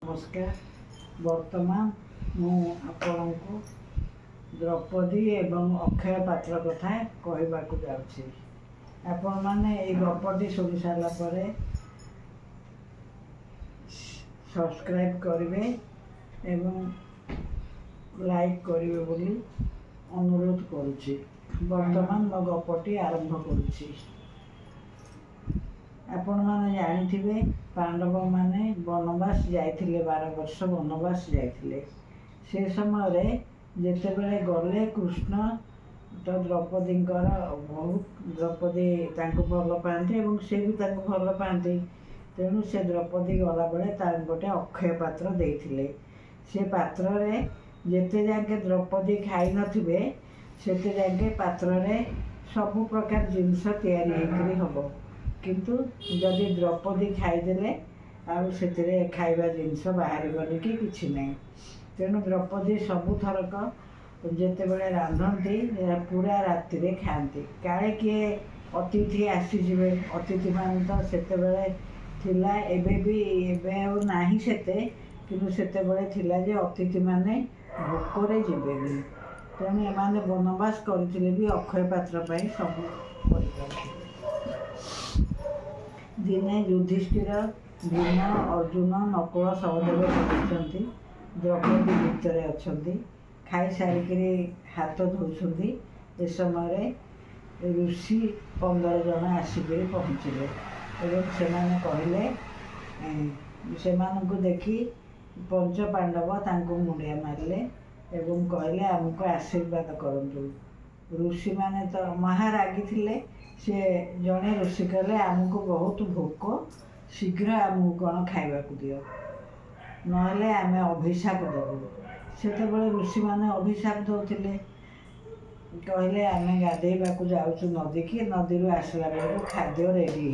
नमस्कार। वर्तमान मु आपको द्रौपदी एवं अक्षय पात्र कथा कहवाक जाऊँगी। आपण मैंने ये गपटी शुणी सारा सब्सक्राइब करेंगे एवं लाइक करेंगे बोली अनुरोध करुच्ची। वर्तमान मो गपटी आरंभ करुच्ची। आपण मैंने जानी पांडव माने वनवास जाते 12 वर्ष वनवास जाते से समय जितेबले गले कृष्ण तो द्रौपदी बहुत द्रौपदी भल पाती से भी भल पाती तेणु से द्रौपदी गला बेले गोटे अक्षय पात्र देते से पात्र रे जेते जाके द्रौपदी खाई नथिबे सेते जाके पात्र रे सबु प्रकार जिनस तैयारी हम किंतु जदि द्रौपदी खाईदेले आउ से खाइबा जिनस बाहर कि किसी ना तेणु द्रौपदी सबुथरक जितेबले रांधती पूरा राति रे खाती काले किए अतिथि आसीजे अतिथि मान तो सेतेबले थिला एबे भी एबे आउ नाही सेते किंतु सेतेबले थिला जे अतिथि माने भोकरे जीवेनी तेणु एमाने वनवास करथिले भी अक्षय पात्र पाई सब कर दिने युधिष्ठिर भीम अर्जुन नकुल सहदेव बसुंच द्रौपदी भितर अच्छा खाई सारिक हाथ धोती ए समय ऋषि 15 जन आसिक पहुँचले एवं से कहले से देखी पंच पांडव तांको मुंडिया मारे एवं कहले आमको आशीर्वाद करंतु। ऋषि माने तो महारागी थिले से जड़े ऋषि कहले आमको बहुत भोक शीघ्र आमको कौन खाइबा दियो नहले आमे अभिशाप देबू से ऋषि माने अभिशाप दौले कहले आमे गाधेबाकू जाऊँ नदी की नदी आसला बेलू खाद्य रेडी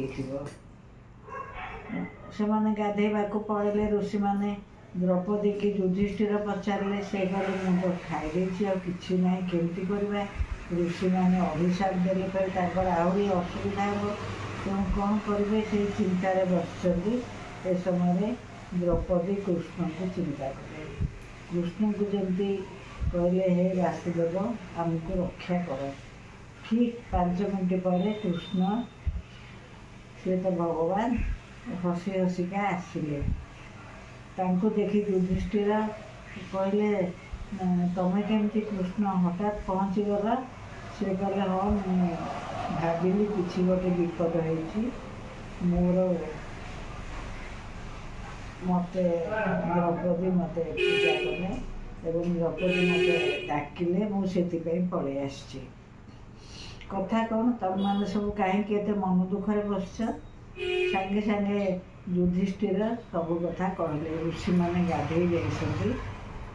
से गाधेबाकू पड़े ऋषि माने द्रौपदी की युधिष्ठिर पचारे से कहले मुझे खाई कि ना केमती करवा ऋषि मैंने अभिशाप देले पर आहरी असुविधा हो तेणु कौन करेंगे से चिंतार बस ए समय द्रौपदी कृष्ण को चिंता करें कृष्ण को जमी कहले हे वासुदेव आमको रक्षा कर ठीक 5 मिनट पर कृष्ण से तो भगवान हसी हसिका आसिले तांको देखी युधिष्ठिर कहले तमें केमती कृष्ण हठात पहुँची गला से कहले हाँ भाविली किसी गोटे विपद हो मोर मत द्रौपदी मत पूजा कले एवं द्रौपदी मत डाकिले मुझे पलि आसी कथा कौन तुम मैंने सब कहीं मन दुखरे बस सांगे सांगे युधिष्ठिर सब कथा कहले ऋषि मैंने गाधे जाइछन्ति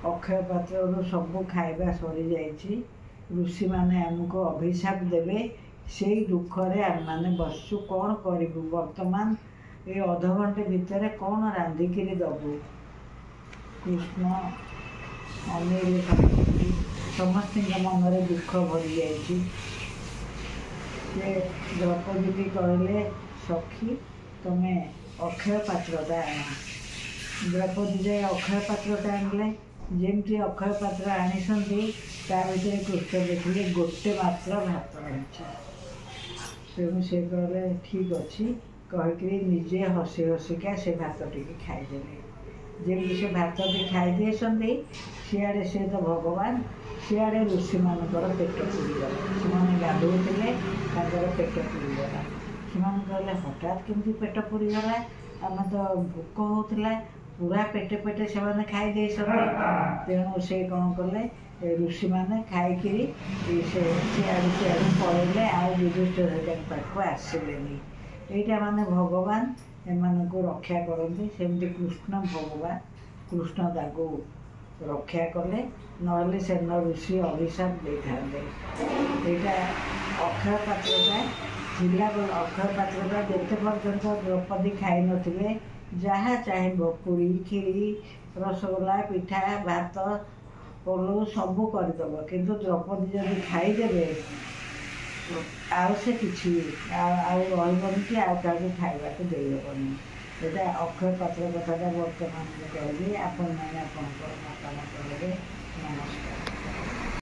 अक्षय पात्र सब खाइबा सरी जाइछि ऋषि मैंने आमको अभिशाप देवे से दुखरे आम मैंने बसु कौन करूँ वर्तमान ये अधघंटे भितर कौन रांधिकी दबू कृष्ण अनिल समस्त मन में दुख भरी जाइए द्रौपदी की कहले सखी तुम्हें अक्षय पात्रटा आण द्रौपदी जाए अक्षय पात्रटा आनले जमती अक्षय पात्र आनी भर कृष्ण देखिले गोटे मात्र भात रही तेणु से कहले ठीक अच्छी कहीकि निजे हसी हसिका से भात टी खाईदे जमी से भात टी खाई सियाड़े से तो भगवान सियाड़े ऋषि मानकर पेट पूरीगला से गाधोले पेट पूरीगला से कहले हठात केमती पेट पूरीगला आम तो भोक होता पूरा पेटे पेटे से खाई तेणु से कौन कले ऋषि मैंने खाई सियाड़े पड़े आउ युधिष्ठिर पाख आसले यहाँ माने भगवान एम को रक्षा करते सेमती कृष्ण भगवान कृष्ण ताको रक्षा कले नहले से ऋषि अभिशाप दे था अक्षय पात्रटा जिला अक्षय पात्रटा जिते पर्यंत द्रौपदी खाई नथिले जहाँ चाहब पूरी खीरी रसगोला पिठा भात पलू सबू करदेव किंतु द्रौपदी जब खाईदे आउ से कि रही कि आउ क्या खाइबा देबनी ଏଇଟା ଅକ୍ଷୟ ପାତ୍ର କଥାଟା ବର୍ତ୍ତମାନ ମୁଁ କହିଲି। ଆପଣମାନେ ଆପଣଙ୍କର ମତାମତ ଦେବେ। ନମସ୍କାର।